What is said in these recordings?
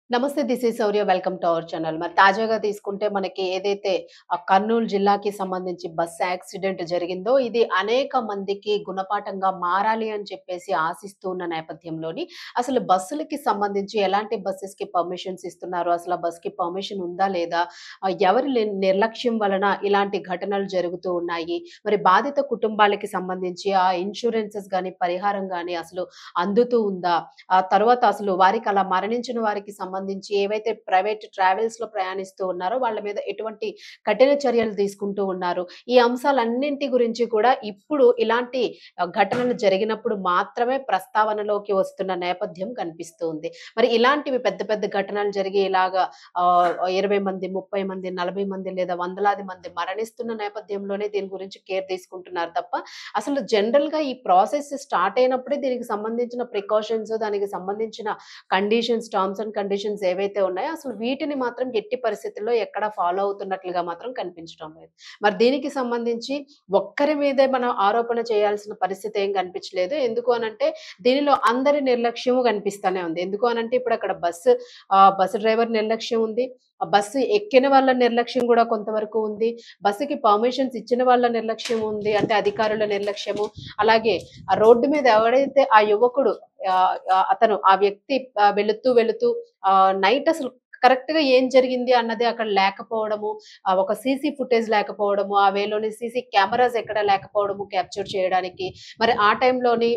నమస్తే. This is Shaurya. Welcome to our channel. మరి తాజాగా తీసుకుంటే మనకి ఏదైతే కర్నూలు జిల్లాకి సంబంధించి బస్ యాక్సిడెంట్ జరిగిందో, ఇది అనేక మందికి గుణపాఠంగా మారాలి అని చెప్పేసి ఆశిస్తూ ఉన్న నేపథ్యంలోని, అసలు బస్సులకి సంబంధించి ఎలాంటి బసెస్‌కి పర్మిషన్స్ ఇస్తున్నారు? అసలు ఆ బస్‌కి పర్మిషన్ ఉందా? లేదా? ఎవరి నిర్లక్ష్యం వలన ఇలాంటి ఘటనలు జరుగుతూ ఉన్నాయి? మరి బాధిత కుటుంబాలకి సంబంధించి ఆ ఇన్స్యూరెన్సెస్ గాని, పరిహారం గాని అసలు అందుతూ ఉందా? ఆ తర్వాత అసలు వారికి అలా మరణించిన వారికి సంబంధించి ఏవైతే ప్రైవేట్ ట్రావెల్స్‌లో ప్రయాణిస్తూ ఉన్నారో వాళ్ళ మీద ఎటువంటి కఠిన చర్యలు తీసుకుంటూ ఉన్నారు. ఈ అంశాలన్నింటి గురించి కూడా ఇప్పుడు ఇలాంటి ఘటనలు జరిగినప్పుడు మాత్రమే ప్రస్తావనలోకి వస్తున్న నేపథ్యం కనిపిస్తూ ఉంది. మరి ఇలాంటివి పెద్ద పెద్ద ఘటనలు జరిగి ఇలాగా 20 మంది, 30 మంది, 40 మంది లేదా వందలాది మంది మరణిస్తున్న నేపథ్యంలోనే దీని గురించి కేర్ తీసుకుంటున్నారు తప్ప, అసలు జనరల్‌గా ఈ ప్రాసెస్ స్టార్ట్ అయినప్పుడే దీనికి సంబంధించిన ప్రికాషన్స్, దానికి సంబంధించిన కండిషన్స్, టర్మ్స్ అండ్ కండిషన్స్ ఏవైతే ఉన్నాయో అసలు వీటిని మాత్రం ఎట్టి పరిస్థితుల్లో ఎక్కడ ఫాలో అవుతున్నట్లుగా మాత్రం కనిపించడం లేదు. మరి దీనికి సంబంధించి ఒక్కరి మీదే మనం ఆరోపణ చేయాల్సిన పరిస్థితి ఏం కనిపించలేదు. ఎందుకు అనంటే దీనిలో అందరి నిర్లక్ష్యము కనిపిస్తానే ఉంది. ఎందుకు అనంటే ఇప్పుడు అక్కడ బస్సు డ్రైవర్ నిర్లక్ష్యం ఉంది. ఆ బస్సు ఎక్కిన వాళ్ళ నిర్లక్ష్యం గూడా కొంతవరకు ఉంది. బస్సుకి పర్మిషన్స్ ఇచ్చిన వాళ్ళ నిర్లక్ష్యం ఉంది. అంటే అధికారుల నిర్లక్ష్యము. అలాగే ఆ రోడ్డు మీద ఎవడైతే ఆ యువకుడు అతను ఆ వ్యక్తి వెళుతూ నైట్ అసలు కరెక్ట్‌గా ఏం జరిగింది అన్నది అక్కడ లేకపోవడము, ఒక సీసీ ఫుటేజ్ లేకపోవడము, ఆ వేలోని సీసీ కెమెరాస్ ఎక్కడ లేకపోవడము క్యాప్చర్ చేయడానికి. మరి ఆ టైంలోని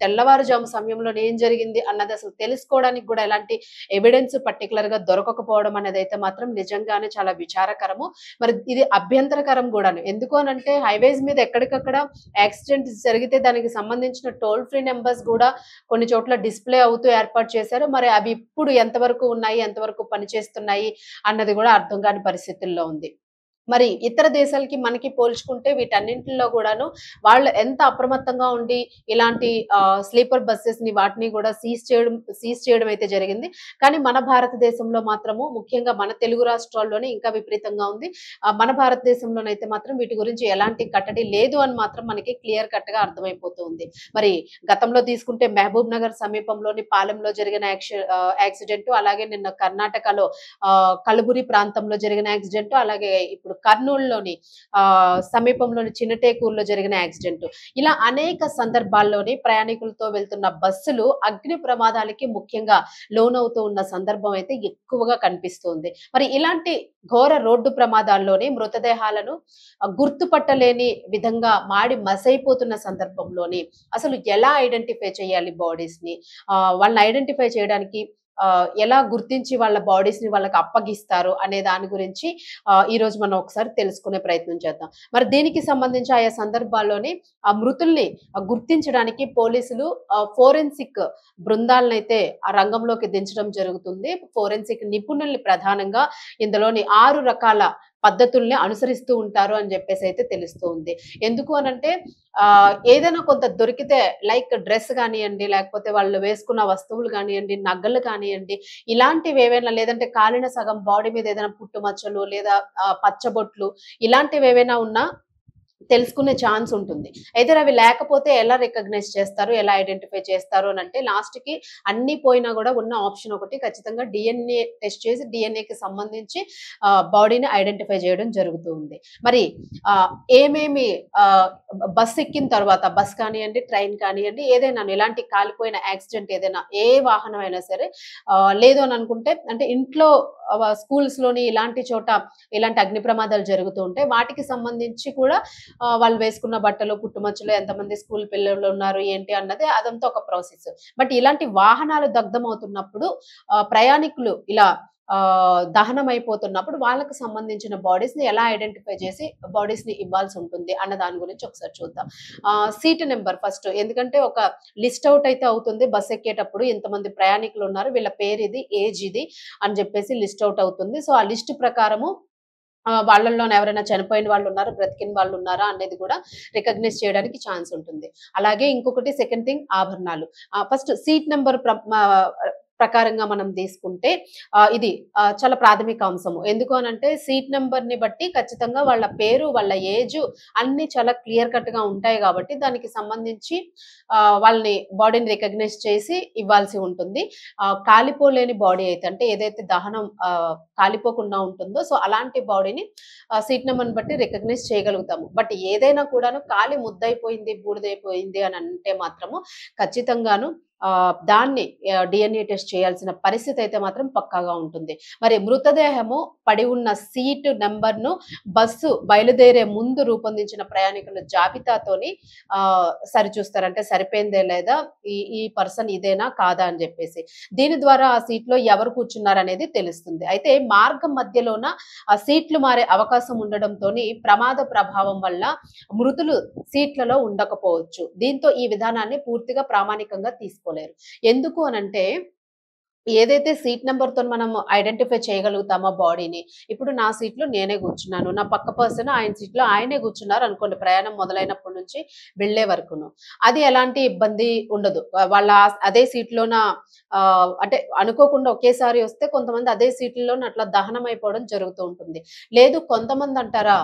తెల్లవారుజాము సమయంలోని ఏం జరిగింది అన్నది అసలు తెలుసుకోవడానికి గూడా ఎలాంటి ఎవిడెన్స్ పర్టిక్యులర్‌గా దొరకకపోవడం అనేదైతే మాత్రం నిజంగానే చాలా విచారకరము. మరి ఇది అభ్యంతరకరం గూడాను. ఎందుకు అనంటే హైవేస్ మీద ఎక్కడికక్కడ యాక్సిడెంట్స్ జరిగితే దానికి సంబంధించిన టోల్ ఫ్రీ నంబర్స్ గూడా కొన్ని చోట్ల డిస్‌ప్లే అవుతూ ఏర్పాటు చేశారు. మరి అవి ఇప్పుడు ఎంతవరకు ఉన్నాయి? ఎంతవరకు పనిచేస్తున్నాయి? అన్నది గూడా అర్థం కాని పరిస్థితుల్లో ఉంది. మరి ఇతర దేశాలకి మనకి పోల్చుకుంటే వీటన్నింటిలో గూడాను వాళ్ళు ఎంత అప్రమత్తంగా ఉండి ఇలాంటి స్లీపర్ బసెస్‌ని వాటిని గూడా సీజ్ చేయడం అయితే జరిగింది. కానీ మన భారతదేశంలో మాత్రము ముఖ్యంగా మన తెలుగు రాష్ట్రాల్లోనే ఇంకా విపరీతంగా ఉంది. మన భారతదేశంలోనైతే మాత్రం వీటి గురించి ఎలాంటి కట్టడి లేదు అని మాత్రం మనకి క్లియర్ కట్‌గా అర్థమైపోతూ ఉంది. మరి గతంలో తీసుకుంటే మహబూబ్ నగర్ సమీపంలోని పాలెంలో జరిగిన యాక్సిడెంటు, అలాగే నిన్న కర్ణాటకలో కలబురి ప్రాంతంలో జరిగిన యాక్సిడెంటు, అలాగే ఇప్పుడు కర్నూలులోని సమీపంలోని చినటేకూరులో జరిగిన యాక్సిడెంటు. ఇలా అనేక సందర్భాల్లోని ప్రయాణికులతో వెళ్తున్న బస్సులు అగ్ని ప్రమాదాలకి ముఖ్యంగా లోనవుతూ ఉన్న సందర్భం అయితే ఎక్కువగా కనిపిస్తుంది. మరి ఇలాంటి ఘోర రోడ్డు ప్రమాదాల్లోని మృతదేహాలను గుర్తుపట్టలేని విధంగా మాడి మసైపోతున్న సందర్భంలోని అసలు ఎలా ఐడెంటిఫై చేయాలి బాడీస్‌ని? వాళ్ళని ఐడెంటిఫై చేయడానికి ఎలా గుర్తించి వాళ్ళ బాడీస్‌ని వాళ్ళకి అప్పగిస్తారు అనే దాని గురించి ఈరోజు మనం ఒకసారి తెలుసుకునే ప్రయత్నం చేద్దాం. మరి దీనికి సంబంధించి ఆయా సందర్భాల్లోని ఆ మృతుల్ని గుర్తించడానికి పోలీసులు ఫోరెన్సిక్ బృందాలనైతే ఆ రంగంలోకి దించడం జరుగుతుంది. ఫోరెన్సిక్ నిపుణుల్ని ప్రధానంగా ఇందులోని 6 రకాల పద్ధతుల్ని అనుసరిస్తూ ఉంటారు అని జెప్పేసైతే తెలుస్తూ ఉంది. ఎందుకు అనంటే ఏదైనా కొంత దొరికితే లైక్ డ్రెస్ గానియండి, లేకపోతే వాళ్ళు వేసుకున్న వస్తువులు గానియండి, నగలు కానియండి, ఇలాంటివేవైనా లేదంటే కాలిన సగం బాడీ మీద ఏదైనా పుట్టుమచ్చలు లేదా పచ్చబొట్లు ఇలాంటివేవైనా ఉన్నా తెలుసుకునే ఛాన్స్ ఉంటుంది. అయితే అవి లేకపోతే ఎలా రికగ్నైజ్ చేస్తారు? ఎలా ఐడెంటిఫై చేస్తారు అనంటే లాస్ట్‌కి అన్నీ పోయినా గూడా ఉన్న ఆప్షన్ ఒకటి ఖచ్చితంగా డీఎన్ఏ టెస్ట్ చేసి డీఎన్ఏకి సంబంధించి బాడీని ఐడెంటిఫై జేయడం జరుగుతూ ఉంది. మరి ఆహ్, ఏమేమి ఆహ్, బస్ ఎక్కిన తర్వాత బస్ కానియండి, ట్రైన్ కానియండి ఏదైనాను ఇలాంటి కాలిపోయిన యాక్సిడెంట్ ఏదైనా ఏ వాహనం అయినా సరే లేదు అని అనుకుంటే అంటే ఇంట్లో స్కూల్స్‌లోని ఇలాంటి చోట ఇలాంటి అగ్ని ప్రమాదాలు జరుగుతూ ఉంటే వాటికి సంబంధించి కూడా వాళ్ళు వేసుకున్న బట్టలు, పుట్టుమచ్చలు, ఎంతమంది స్కూల్ పిల్లలున్నారు, ఏంటి అన్నది అదంతా ఒక ప్రాసెస్. బట్ ఇలాంటి వాహనాలు దగ్ధమవుతున్నప్పుడు ప్రయాణికులు ఇలా దహనం అయిపోతున్నప్పుడు వాళ్ళకి సంబంధించిన బాడీస్‌ని ఎలా ఐడెంటిఫై చేసి బాడీస్‌ని ఇవ్వాల్సుంటుంది అన్న దాని గురించి ఒకసారి చూద్దాం. సీట్ నంబర్ ఫస్ట్ ఎందుకంటే ఒక లిస్ట్ ఔట్ అయితే అవుతుంది బస్ ఎక్కేటప్పుడు ఇంతమంది ప్రయాణికులున్నారు, వీళ్ళ పేరిది, ఏజ్ ఇది అని చెప్పేసి లిస్ట్ ఔట్ అవుతుంది. సో, ఆ లిస్ట్ ప్రకారము వాళ్ళలోనే ఎవరైనా చనిపోయిన వాళ్ళున్నారా? బ్రతికిన వాళ్ళున్నారా? అనేది గూడా రికగ్నైజ్ చేయడానికి ఛాన్స్ ఉంటుంది. అలాగే ఇంకొకటి సెకండ్ థింగ్ ఆభరణాలు. ఫస్ట్ సీట్ నంబర్ ప్రకారంగా మనం తీసుకుంటే ఇది చాలా ప్రాథమిక అంశము. ఎందుకు అనంటే సీట్ నంబర్‌ని బట్టి ఖచ్చితంగా వాళ్ళ పేరు, వాళ్ళ ఏజు అన్నీ చాలా క్లియర్ కట్‌గా ఉంటాయి గాబట్టి దానికి సంబంధించి వాళ్ళని బాడీని రికగ్నైజ్ చేసి ఇవ్వాల్సి ఉంటుంది. కాలిపోలేని బాడీ అయితే అంటే ఏదైతే దహనం కాలిపోకుండా ఉంటుందో సో అలాంటి బాడీని సీట్ నంబర్‌ని బట్టి రికగ్నైజ్ చేయగలుగుతాము. బట్ ఏదైనా కూడాను కాలి ముద్దయిపోయింది, బూడిదైపోయింది అని అంటే మాత్రము ఖచ్చితంగాను దాన్ని డీఎన్ఏ టెస్ట్ చేయాల్సిన పరిస్థితి అయితే మాత్రం పక్కాగా ఉంటుంది. మరి మృతదేహము పడి ఉన్న సీట్ నంబర్‌ను బస్సు బయలుదేరే ముందు రూపొందించిన ప్రయాణికుల జాబితాతోని సరిచూస్తారు. అంటే సరిపోయిందే లేదా ఈ పర్సన్ ఇదేనా కాదా అని జెప్పేసి. దీని ద్వారా ఆ సీట్‌లో ఎవరు కూర్చున్నారనేది తెలుస్తుంది. అయితే మార్గం మధ్యలోన ఆ సీట్లు మారే అవకాశం ఉండడంతోని ప్రమాద ప్రభావం వల్ల మృతులు సీట్లలో ఉండకపోవచ్చు. దీంతో ఈ విధానాన్ని పూర్తిగా ప్రామాణికంగా తీసుకోలేరు. ఎందుకు అనంటే ఏదైతే సీట్ నంబర్‌తోని మనం ఐడెంటిఫై చేయగలుగుతామో బాడీని, ఇప్పుడు నా సీట్‌లో నేనే కూర్చున్నాను. నా పక్క పర్సన్ ఆయన సీట్‌లో ఆయనే కూర్చున్నారనుకోండి ప్రయాణం మొదలైనప్పటి నుంచి వెళ్ళే వరకును. అది ఎలాంటి ఇబ్బంది ఉండదు. వాళ్ళ అదే సీట్‌లోన అంటే అనుకోకుండా ఒకేసారి వస్తే కొంతమంది అదే సీట్‌లోనే అట్లా దహనం అయిపోవడం జరుగుతూ ఉంటుంది. లేదు కొంతమంది అంటారా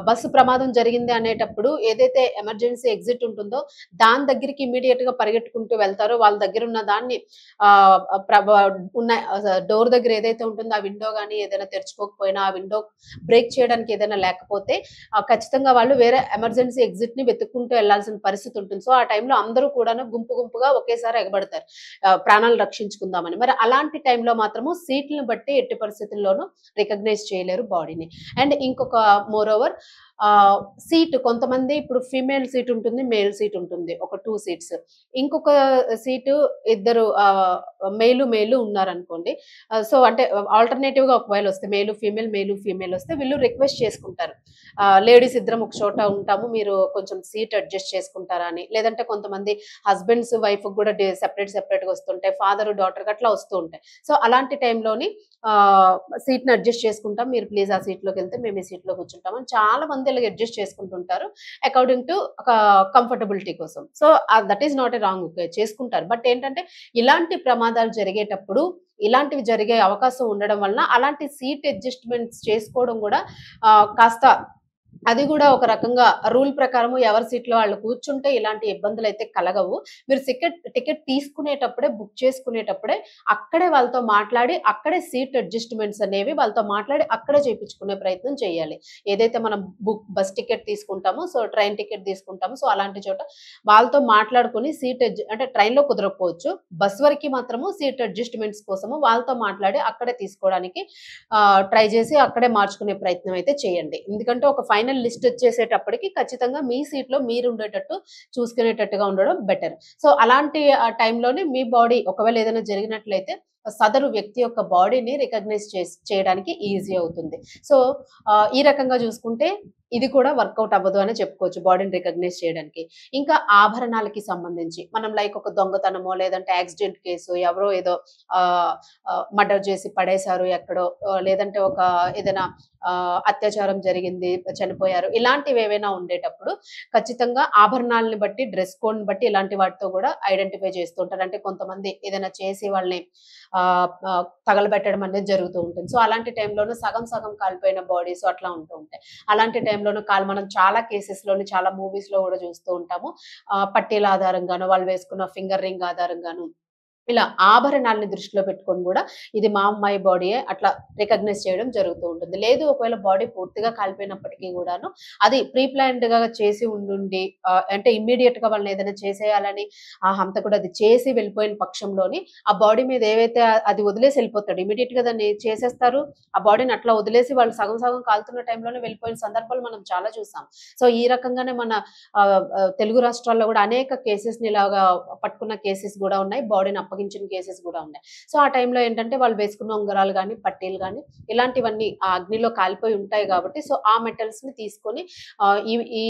బస్సు ప్రమాదం జరిగింది అనేటప్పుడు ఏదైతే ఎమర్జెన్సీ ఎగ్జిట్ ఉంటుందో దాని దగ్గరికి ఇమ్మీడియేట్‌గా పరిగెట్టుకుంటూ వెళ్తారో వాళ్ళ దగ్గరున్న దాన్ని ఆహ్, ప్రభ ఉన్న డోర్ దగ్గర ఏదైతే ఉంటుందో ఆ విండో గాని ఏదైనా తెరుచుకోకపోయినా, ఆ విండో బ్రేక్ చేయడానికి ఏదైనా లేకపోతే ఖచ్చితంగా వాళ్ళు వేరే ఎమర్జెన్సీ ఎగ్జిట్‌ని వెతుక్కుంటూ ఎళ్ళాల్సిన పరిస్థితి ఉంటుంది. సో, ఆ టైంలో అందరూ కూడాను గుంపు గుంపుగా ఒకేసారి ఎగబడతారు. ప్రాణాలు రక్షించుకుందామని. మరి అలాంటి టైంలో మాత్రము సీట్‌లని బట్టి ఎట్టి పరిస్థితుల్లోనూ రికగ్నైజ్ చేయలేరు బాడీని. అండ్ ఇంకొక మోర్ ఓవర్ సీట్ కొంతమంది ఇప్పుడు ఫీమేల్ సీట్ ఉంటుంది, మేల్ సీట్ ఉంటుంది. ఒక 2 సీట్స్. ఇంకొక సీటు ఇద్దరు మేలు ఉన్నారనుకోండి. సో, అంటే ఆల్టర్‌నేటివ్‌గా ఒకవేళ వస్తే మేలు, ఫీమేల్ వస్తే వీళ్ళు రిక్వెస్ట్ చేసుకుంటారు. లేడీస్ ఇద్దరం ఒక చోట ఉంటాము. మీరు కొంచెం సీట్ అడ్జస్ట్ చేసుకుంటారా అని. లేదంటే కొంతమంది హస్బెండ్స్, వైఫ్‌కి గూడా సెపరేట్‌గా వస్తుంటాయి. ఫాదర్, డాటర్‌కి అట్లా వస్తూ ఉంటాయి. సో, అలాంటి టైంలోని ఆహ్, సీట్‌ని అడ్జస్ట్ చేసుకుంటాం. మీరు ప్లీజ్ ఆ సీట్‌లోకెళ్తే మేము ఈ సీట్‌లో కూర్చుంటాం అని చాలా మంది ఇలాగ అడ్జస్ట్ చేసుకుంటుంటారు. అకార్డింగ్ టు ఒక కంఫర్టబిలిటీ కోసం. So, that is not a wrong. Okay. చేసుకుంటారు. బట్ ఏంటంటే ఇలాంటి ప్రమాదాలు జరిగేటప్పుడు ఇలాంటివి జరిగే అవకాశం ఉండడం వలన అలాంటి సీట్ అడ్జస్ట్‌మెంట్స్ చేసుకోవడం గూడా కాస్త అది గూడా ఒక రకంగా రూల్ ప్రకారము ఎవరి సీట్‌లో వాళ్ళు కూర్చుంటే ఇలాంటి ఇబ్బందులైతే కలగవు. మీరు టికెట్ తీసుకునేటప్పుడే, బుక్ చేసుకునేటప్పుడే అక్కడే వాళ్ళతో మాట్లాడి, అక్కడే సీట్ అడ్జస్ట్‌మెంట్స్ అనేవి వాళ్ళతో మాట్లాడి అక్కడే చేపించుకునే ప్రయత్నం చేయాలి. ఏదైతే మనం బస్ టికెట్ తీసుకుంటామో, సో ట్రైన్ టికెట్ తీసుకుంటామో, సో అలాంటి చోట వాళ్ళతో మాట్లాడుకొని అంటే ట్రైన్‌లో కుదరకపోవచ్చు. బస్ వరకి మాత్రము సీట్ అడ్జస్ట్‌మెంట్స్ కోసము వాళ్ళతో మాట్లాడి అక్కడే తీసుకోవడానికి ట్రై చేసి అక్కడే మార్చుకునే ప్రయత్నం అయితే చేయండి. ఎందుకంటే ఒక ఫైనల్ లిస్ట్ వచ్చేసేటప్పటికి ఖచ్చితంగా మీ సీట్‌లో మీరుండేటట్టు చూసుకునేటట్టుగా ఉండడం బెటర్. సో, అలాంటి టైంలోనే మీ బాడీ ఒకవేళ ఏదైనా జరిగినట్లయితే సదరు వ్యక్తి యొక్క బాడీని రికగ్నైజ్ చేయడానికి ఈజీ అవుతుంది. సో, ఈ రకంగా చూసుకుంటే ఇది కూడా వర్కౌట్ అవ్వదు అనే చెప్పుకోవచ్చు బాడీని రికగ్నైజ్ చేయడానికి. ఇంకా ఆభరణాలకి సంబంధించి మనం లైక్ ఒక దొంగతనమో లేదంటే యాక్సిడెంట్ కేసు ఎవరో ఏదో ఆహ్, మర్డర్ చేసి పడేశారు ఎక్కడో లేదంటే ఒక ఏదైనా అత్యాచారం జరిగింది, చనిపోయారు. ఇలాంటివేవైనా ఉండేటప్పుడు ఖచ్చితంగా ఆభరణాలను బట్టి, డ్రెస్ కోడ్‌ని బట్టి ఇలాంటి వాటితో గూడా ఐడెంటిఫై చేస్తూ ఉంటారు. అంటే కొంతమంది ఏదైనా చేసి వాళ్ళని తగలబెట్టడం అనేది జరుగుతూ ఉంటుంది. సో, అలాంటి టైంలోనూ సగం సగం కాలిపోయిన బాడీస్ అట్లా ఉంటూ ఉంటాయి. అలాంటి టైంలోనూ మనం చాలా కేసెస్‌లోని చాలా మూవీస్‌లో గూడా చూస్తూ ఉంటాము. పట్టీల ఆధారంగాను, వాళ్ళు వేసుకున్న ఫింగర్ రింగ్ ఆధారంగాను ఇలా ఆభరణాల్ని దృష్టిలో పెట్టుకొని గూడా ఇది మా అమ్మాయి బాడీయే అట్లా రికగ్నైజ్ చేయడం జరుగుతూ ఉంటుంది. లేదు ఒకవేళ బాడీ పూర్తిగా కాలిపోయినప్పటికీ గూడాను అది ప్రీ ప్లాన్డ్‌గా చేసి ఉండుండి అంటే ఇమ్మీడియేట్‌గా వాళ్ళని ఏదైనా చేసేయాలని ఆ హంతకుడు అది చేసి వెళ్ళిపోయిన పక్షంలోని ఆ బాడీ మీద ఏవైతే అది వదిలేసి ఎళ్ళిపోతాడు. ఇమ్మీడియేట్‌గా దాన్ని చేసేస్తారు. ఆ బాడీని అట్లా వదిలేసి వాళ్ళు సగం సగం కాలుతున్న టైంలోనే వెళ్ళిపోయిన సందర్భాలు మనం చాలా చూసాం. సో, ఈ రకంగానే మన తెలుగు రాష్ట్రాల్లో గూడా అనేక కేసెస్‌ని ఇలాగా పట్టుకున్న కేసెస్ గూడా ఉన్నాయి. బాడీని అప్పగించిన కేసెస్ గూడా ఉన్నాయి. సో, ఆ టైంలో ఏంటంటే వాళ్ళు వేసుకున్న ఉంగరాలు గాని, పట్టీలు గాని ఇలాంటివన్నీ ఆ అగ్నిలో కాలిపోయి ఉంటాయి గాబట్టి, సో, ఆ మెటల్స్‌ని తీసుకొని ఈ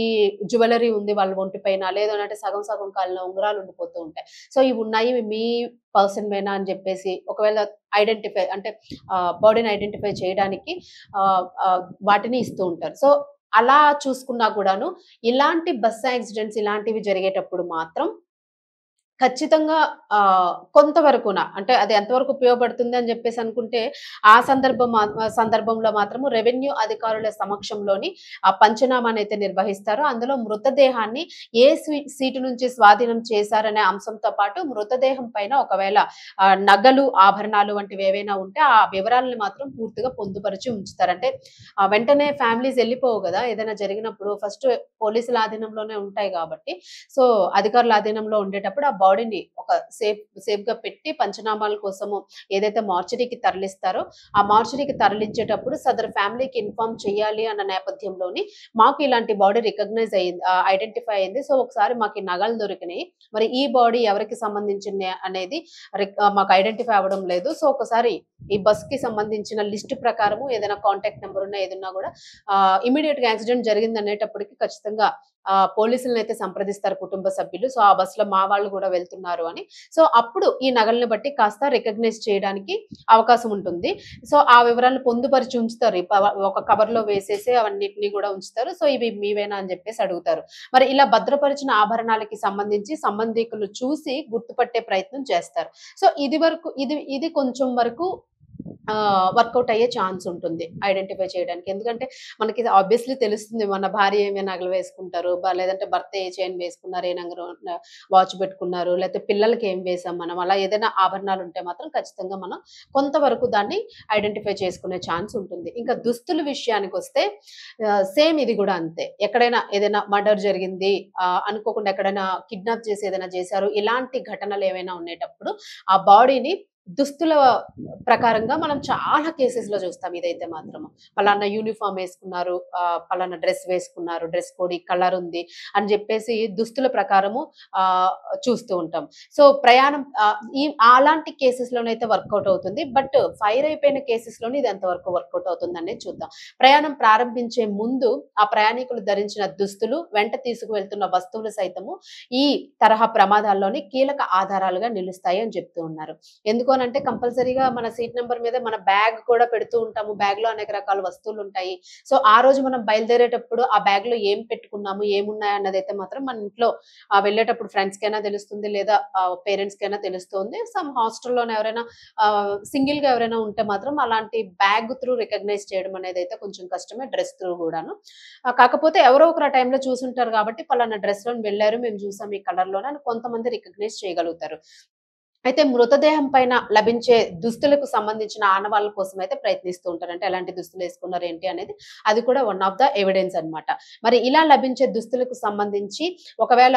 జ్యువెల్లరీ ఉంది వాళ్ళ ఒంటి పైన, లేదు అనంటే సగం సగం కాలిన ఉంగరాలు ఉండిపోతూ ఉంటాయి. సో, ఇవున్నాయి ఇవి మీ పర్సన్‌వేనా అని జెప్పేసి ఒకవేళ ఐడెంటిఫై అంటే బాడీని ఐడెంటిఫై చేయడానికి వాటిని ఇస్తూ ఉంటారు. సో, అలా చూసుకున్నా కూడాను ఇలాంటి బస్ యాక్సిడెంట్స్ ఇలాంటివి జరిగేటప్పుడు మాత్రం ఖచ్చితంగా కొంతవరకున అంటే అది ఎంతవరకు ఉపయోగపడుతుంది అని జెప్పేసి అనుకుంటే, ఆ సందర్భంలో మాత్రము రెవెన్యూ అధికారుల సమక్షంలోని ఆ పంచనామానైతే నిర్వహిస్తారు. అందులో మృతదేహాన్ని ఏ సీటు నుంచి స్వాధీనం చేశారనే అంశంతో పాటు మృతదేహం పైన ఒకవేళ నగలు, ఆభరణాలు వంటివి ఏవైనా ఉంటే ఆ వివరాలను మాత్రం పూర్తిగా పొందుపరిచి ఉంచుతారు. అంటే వెంటనే ఫ్యామిలీస్ ఎళ్ళిపోవు గదా! ఏదైనా జరిగినప్పుడు ఫస్ట్ పోలీసుల ఆధీనంలోనే ఉంటాయి గాబట్టి, సో అధికారుల ఆధీనంలో ఉండేటప్పుడు ఆ బాడీని ఒక సేఫ్‌గా పెట్టి పంచనామాల కోసము ఏదైతే మార్చరీకి తరలిస్తారో, ఆ మార్చరీకి తరలించేటప్పుడు సదరు ఫ్యామిలీకి ఇన్ఫార్మ్ చేయాలి అన్న నేపథ్యంలోని మాకు ఇలాంటి బాడీ రికగ్నైజ్ అయింది. ఐడెంటిఫై అయింది. సో, ఒకసారి మాకు ఈ నగలు దొరికినాయి. మరి ఈ బాడీ ఎవరికి సంబంధించింది అనేది మాకు ఐడెంటిఫై అవ్వడం లేదు. సో, ఒకసారి ఈ బస్‌కి సంబంధించిన లిస్ట్ ప్రకారము ఏదైనా కాంటాక్ట్ నంబర్ ఉన్నా ఏదున్నా గూడా ఇమ్మీడియేట్‌గా యాక్సిడెంట్ జరిగిందనేటప్పటికి ఖచ్చితంగా పోలీసులనైతే సంప్రదిస్తారు కుటుంబ సభ్యులు. సో, ఆ బస్‌లో మా వాళ్ళు గూడా వెళ్తున్నారు అని. సో, అప్పుడు ఈ నగల్ని బట్టి కాస్త రికగ్నైజ్ చేయడానికి అవకాశం ఉంటుంది. సో, ఆ వివరాలను పొందుపరిచి ఉంచుతారు. ఒక కవర్‌లో వేసేసి అవన్నిటిని గూడా ఉంచుతారు. సో, ఇవి మీవేనా అని జెప్పేసి అడుగుతారు. మరి ఇలా భద్రపరిచిన ఆభరణాలకి సంబంధించి సంబంధికులు చూసి గుర్తుపట్టే ప్రయత్నం చేస్తారు. సో, ఇది కొంచెం వరకు వర్కౌట్ అయ్యే ఛాన్స్ ఉంటుంది. ఐడెంటిఫై చేయడానికి. ఎందుకంటే మనకి ఆబ్వియస్‌లీ తెలుస్తుంది. మన భార్య ఏమే నగలు వేసుకుంటారు. లేదంటే భర్త ఏ చైన్ వేసుకున్నారు, ఏ వాచ్ పెట్టుకున్నారు, లేకపోతే పిల్లలకి ఏం వేసాం మనం. అలా ఏదైనా ఆభరణాలు ఉంటే మాత్రం ఖచ్చితంగా మనం కొంతవరకు దాన్ని ఐడెంటిఫై చేసుకునే ఛాన్స్ ఉంటుంది. ఇంకా దుస్తుల విషయానికొస్తే సేమ్ ఇది గూడా అంతే. ఎక్కడైనా ఏదైనా మర్డర్ జరిగింది, అనుకోకుండా ఎక్కడైనా కిడ్నాప్ చేసి ఏదైనా చేశారు. ఇలాంటి ఘటనలు ఏవైనా ఉండేటప్పుడు ఆ బాడీని దుస్తుల ప్రకారంగా మనం చాలా కేసెస్‌లో చూస్తాం ఇదైతే మాత్రము. పలానా యూనిఫార్మ్ ఏసుకున్నారు, పలానా డ్రెస్ వేసుకున్నారు, డ్రెస్ కోడ్ ఈ కలర్ ఉంది అని జెప్పేసి దుస్తుల ప్రకారము చూస్తూ ఉంటాం. సో, ప్రయాణం అలాంటి కేసెస్‌లోనైతే వర్కౌట్ అవుతుంది. బట్ ఫైర్ అయిపోయిన కేసెస్‌లోని ఇది ఎంతవరకు వర్కౌట్ అవుతుందనేది చూద్దాం. ప్రయాణం ప్రారంభించే ముందు ఆ ప్రయాణికులు ధరించిన దుస్తులు, వెంట తీసుకువెళ్తున్న వస్తువులు సైతము ఈ తరహా ప్రమాదాల్లోని కీలక ఆధారాలుగా నిలుస్తాయి అని చెప్తూ ఉన్నారు. ఎందుకు అనంటే కంపల్సరీగా మన సీట్ నంబర్ మీద మన బ్యాగ్ కూడా పెడుతూ ఉంటాము. బ్యాగ్‌లో అనేక రకాల వస్తువులుంటాయి. సో, ఆ రోజు మనం బయలుదేరేటప్పుడు ఆ బ్యాగ్‌లో ఏం పెట్టుకున్నాము, ఏమున్నాయన్నదైతే మాత్రం మన ఇంట్లో వెళ్ళేటప్పుడు ఫ్రెండ్స్‌కైనా తెలుస్తుంది. లేదా పేరెంట్స్‌కైనా తెలుస్తుంది. సమ్ హాస్టల్‌లోనే ఎవరైనా సింగిల్‌గా ఎవరైనా ఉంటే మాత్రం అలాంటి బ్యాగ్ త్రూ రికగ్నైజ్ చేయడం అనేదైతే కొంచెం కష్టమే. డ్రెస్ త్రూ గూడాను. కాకపోతే ఎవరో ఒకరు ఆ టైంలో చూసుంటారు గాబట్టి పలానా డ్రెస్‌లోని వెళ్లారు. మేము చూసాం ఈ కలర్‌లోని అని కొంతమంది రికగ్నైజ్ చేయగలుగుతారు. అయితే మృతదేహం పైన లభించే దుస్తులకు సంబంధించిన ఆనవాళ్ళ కోసం అయితే ప్రయత్నిస్తూ ఉంటారు. అంటే ఎలాంటి దుస్తులేసుకున్నారు ఏంటి అనేది అది కూడా వన్ ఆఫ్ ద ఎవిడెన్స్ అన్నమాట. మరి ఇలా లభించే దుస్తులకు సంబంధించి ఒకవేళ